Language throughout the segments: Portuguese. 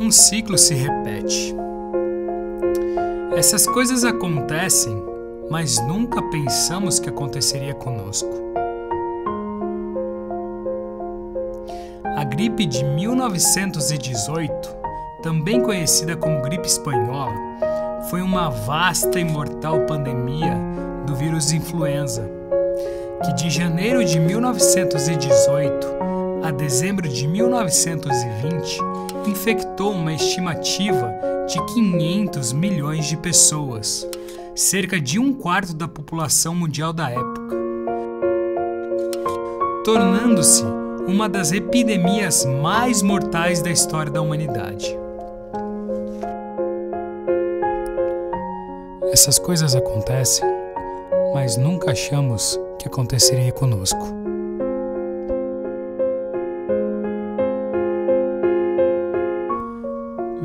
um ciclo se repete. Essas coisas acontecem, mas nunca pensamos que aconteceria conosco. A gripe de 1918, também conhecida como gripe espanhola, foi uma vasta e mortal pandemia do vírus influenza, que de janeiro de 1918 a dezembro de 1920 infectou uma estimativa de 500 milhões de pessoas, cerca de 1/4 da população mundial da época, tornando-se uma das epidemias mais mortais da história da humanidade. Essas coisas acontecem, mas nunca achamos que aconteceria conosco.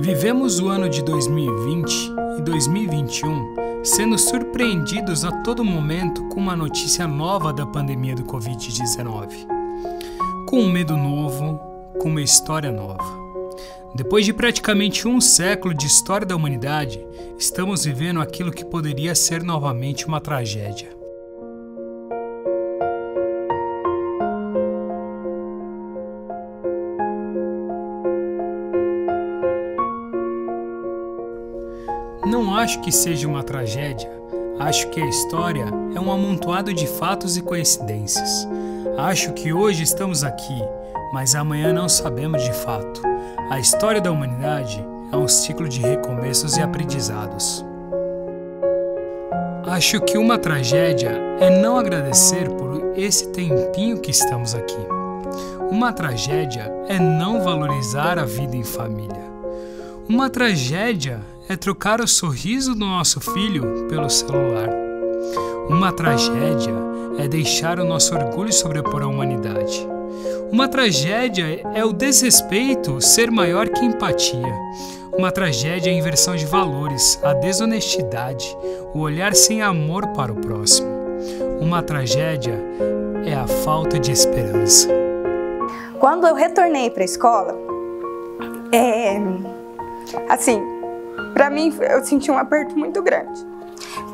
Vivemos o ano de 2020 e 2021 sendo surpreendidos a todo momento com uma notícia nova da pandemia do Covid-19. Com um medo novo, com uma história nova. Depois de praticamente um século de história da humanidade, estamos vivendo aquilo que poderia ser novamente uma tragédia. Não acho que seja uma tragédia, acho que a história é um amontoado de fatos e coincidências. Acho que hoje estamos aqui, mas amanhã não sabemos de fato. A história da humanidade é um ciclo de recomeços e aprendizados. Acho que uma tragédia é não agradecer por esse tempinho que estamos aqui. Uma tragédia é não valorizar a vida em família. Uma tragédia é trocar o sorriso do nosso filho pelo celular. Uma tragédia é deixar o nosso orgulho sobrepor a humanidade. Uma tragédia é o desrespeito ser maior que empatia. Uma tragédia é a inversão de valores, a desonestidade, o olhar sem amor para o próximo. Uma tragédia é a falta de esperança. Quando eu retornei para a escola, para mim eu senti um aperto muito grande.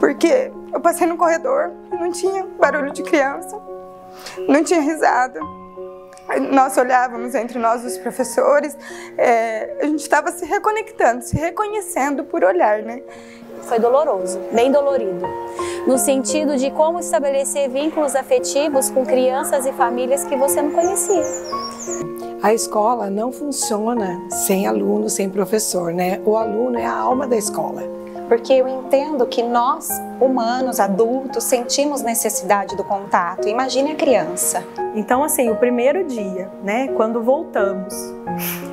Porque eu passei no corredor e não tinha barulho de criança, não tinha risada. Nós olhávamos entre nós, os professores, a gente estava se reconectando, se reconhecendo por olhar, né? Foi doloroso, bem dolorido, no sentido de como estabelecer vínculos afetivos com crianças e famílias que você não conhecia. A escola não funciona sem aluno, sem professor, né? O aluno é a alma da escola. Porque eu entendo que nós, humanos, adultos, sentimos necessidade do contato. Imagine a criança. Então, assim, o primeiro dia, né, quando voltamos,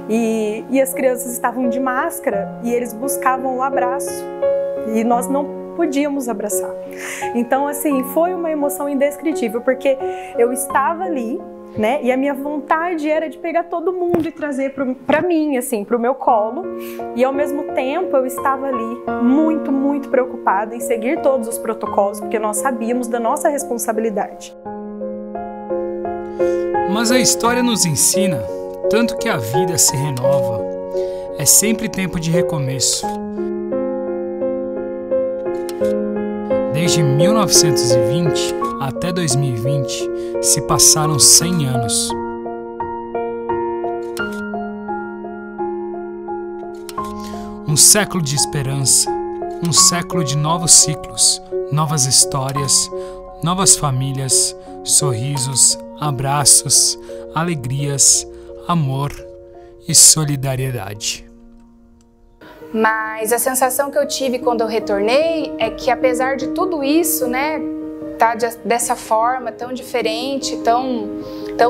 e as crianças estavam de máscara e eles buscavam o abraço e nós não podíamos abraçar. Então, assim, foi uma emoção indescritível, porque eu estava ali, né? E a minha vontade era de pegar todo mundo e trazer para mim, assim, para o meu colo. E ao mesmo tempo eu estava ali muito, muito preocupada em seguir todos os protocolos, porque nós sabíamos da nossa responsabilidade. Mas a história nos ensina tanto que a vida se renova. É sempre tempo de recomeço. Desde 1920 até 2020 se passaram 100 anos. Um século de esperança, um século de novos ciclos, novas histórias, novas famílias, sorrisos, abraços, alegrias, amor e solidariedade. Mas a sensação que eu tive quando eu retornei é que, apesar de tudo isso, né, tá dessa forma tão diferente, tão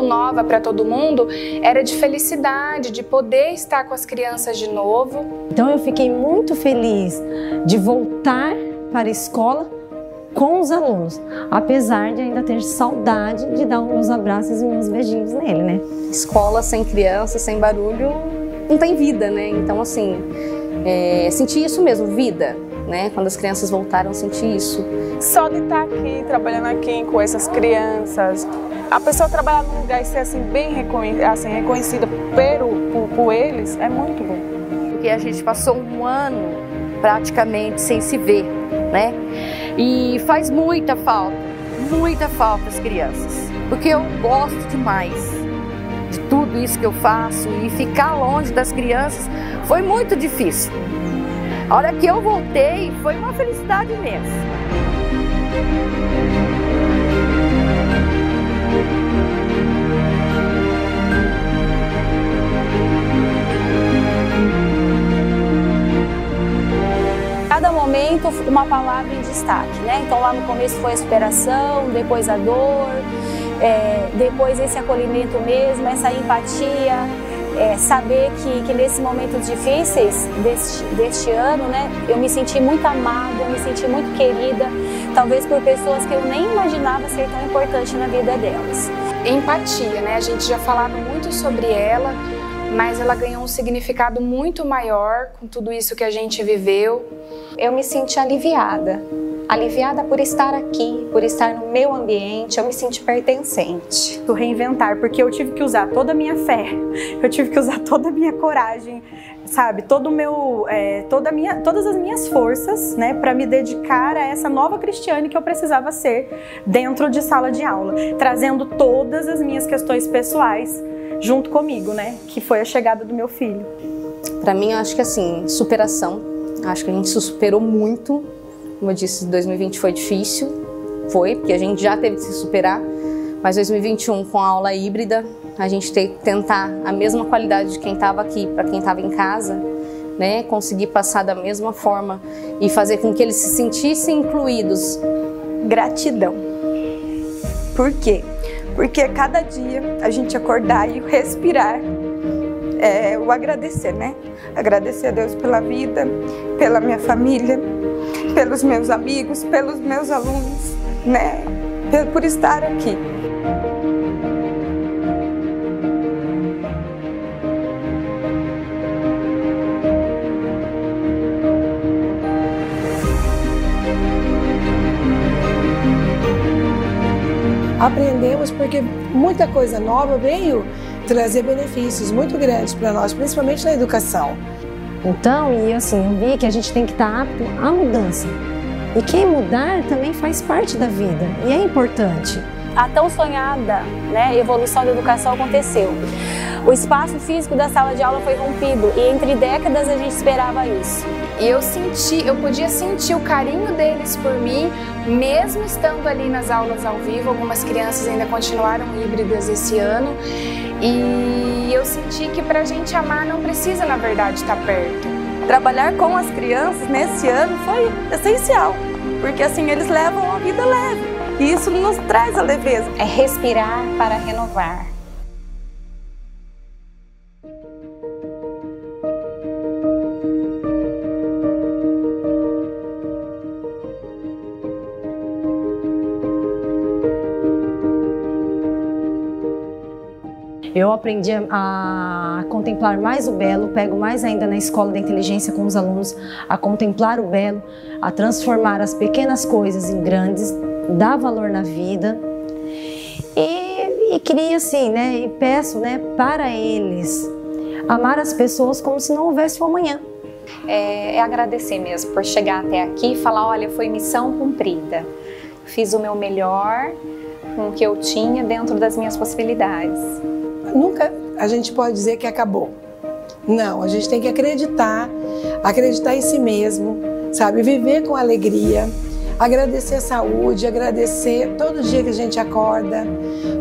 nova para todo mundo, era de felicidade, de poder estar com as crianças de novo. Então eu fiquei muito feliz de voltar para a escola com os alunos, apesar de ainda ter saudade de dar uns abraços e uns beijinhos nele, né? Escola sem criança, sem barulho, não tem vida, né? Então, assim, senti isso mesmo, vida, né? Quando as crianças voltaram, senti isso. Só de estar aqui, trabalhando aqui com essas crianças, a pessoa trabalhar num lugar e ser assim, bem reconhecida por eles, é muito bom. porque a gente passou um ano praticamente sem se ver, né? E faz muita falta as crianças, porque eu gosto demais de tudo isso que eu faço e ficar longe das crianças foi muito difícil. A hora que eu voltei foi uma felicidade imensa. Cada momento uma palavra em destaque, né? Então lá no começo foi a superação, depois a dor, depois esse acolhimento mesmo, essa empatia, saber que nesses momentos difíceis deste ano, né, eu me senti muito amada, eu me senti muito querida, talvez por pessoas que eu nem imaginava ser tão importante na vida delas. Empatia, né? A gente já falava muito sobre ela, mas ela ganhou um significado muito maior com tudo isso que a gente viveu. Eu me senti aliviada por estar aqui, por estar no meu ambiente, eu me senti pertencente. Do reinventar, porque eu tive que usar toda a minha fé, eu tive que usar toda a minha coragem, sabe, todas as minhas forças, né, para me dedicar a essa nova Cristiane que eu precisava ser dentro de sala de aula, trazendo todas as minhas questões pessoais junto comigo, né, que foi a chegada do meu filho. Para mim, eu acho que assim, superação, acho que a gente se superou muito. Como eu disse, 2020 foi difícil, porque a gente já teve que se superar, mas 2021 com a aula híbrida, a gente tem que tentar a mesma qualidade de quem estava aqui para quem estava em casa, né? Conseguir passar da mesma forma e fazer com que eles se sentissem incluídos. Gratidão. Por quê? Porque cada dia a gente acordar e respirar, o agradecer, né? Agradecer a Deus pela vida, pela minha família, pelos meus amigos, pelos meus alunos, né? Por estar aqui. Aprendemos porque muita coisa nova veio trazer benefícios muito grandes para nós, principalmente na educação. Então, e assim, eu vi que a gente tem que estar apto à mudança. E quem mudar também faz parte da vida, e é importante. A tão sonhada, né, evolução da educação aconteceu. O espaço físico da sala de aula foi rompido e entre décadas a gente esperava isso. E eu podia sentir o carinho deles por mim, mesmo estando ali nas aulas ao vivo. Algumas crianças ainda continuaram híbridas esse ano. E eu senti que pra gente amar não precisa, na verdade, estar perto. Trabalhar com as crianças nesse ano foi essencial, porque assim eles levam a vida leve e isso nos traz a leveza. É respirar para renovar. Eu aprendi a contemplar mais o belo, pego mais ainda na escola da inteligência com os alunos, a contemplar o belo, a transformar as pequenas coisas em grandes, dar valor na vida. E queria assim, né, e peço, né, para eles amar as pessoas como se não houvesse um amanhã. É agradecer mesmo por chegar até aqui e falar, olha, foi missão cumprida. Fiz o meu melhor com o que eu tinha dentro das minhas possibilidades. Nunca a gente pode dizer que acabou. Não, a gente tem que acreditar em si mesmo, sabe? Viver com alegria, agradecer a saúde, agradecer todo dia que a gente acorda,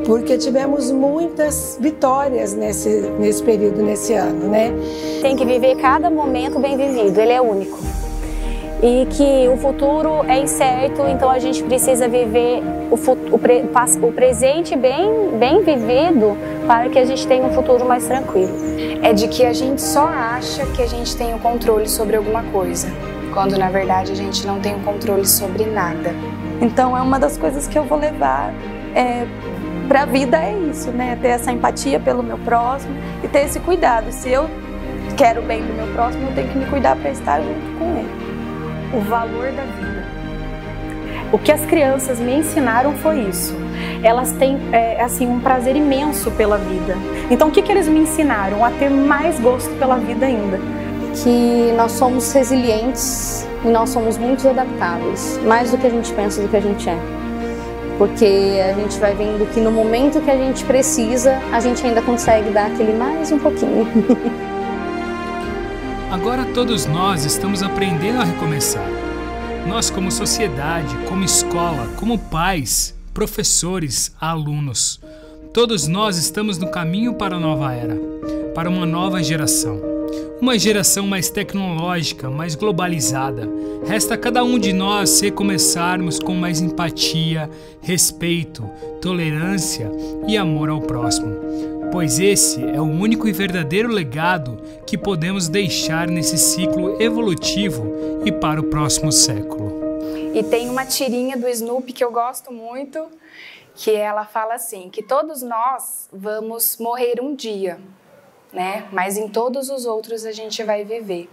porque tivemos muitas vitórias nesse período, nesse ano, né? Tem que viver cada momento bem vivido, ele é único. E que o futuro é incerto, então a gente precisa viver o presente bem vivido para que a gente tenha um futuro mais tranquilo. É de que a gente só acha que a gente tem o controle sobre alguma coisa, quando na verdade a gente não tem o controle sobre nada. Então é uma das coisas que eu vou levar para a vida, é isso, né? Ter essa empatia pelo meu próximo e ter esse cuidado. Se eu quero o bem do meu próximo, eu tenho que me cuidar para estar junto com ele. O valor da vida. O que as crianças me ensinaram foi isso. Elas têm assim, um prazer imenso pela vida. Então o que eles me ensinaram? A ter mais gosto pela vida ainda. que nós somos resilientes e nós somos muito adaptáveis, mais do que a gente pensa, do que a gente é. Porque a gente vai vendo que no momento que a gente precisa, a gente ainda consegue dar aquele mais um pouquinho. Agora todos nós estamos aprendendo a recomeçar. Nós como sociedade, como escola, como pais, professores, alunos, todos nós estamos no caminho para a nova era, para uma nova geração. Uma geração mais tecnológica, mais globalizada. Resta a cada um de nós recomeçarmos com mais empatia, respeito, tolerância e amor ao próximo. Pois esse é o único e verdadeiro legado que podemos deixar nesse ciclo evolutivo e para o próximo século. E tem uma tirinha do Snoopy que eu gosto muito, que ela fala assim, que todos nós vamos morrer um dia, né? Mas em todos os outros a gente vai viver.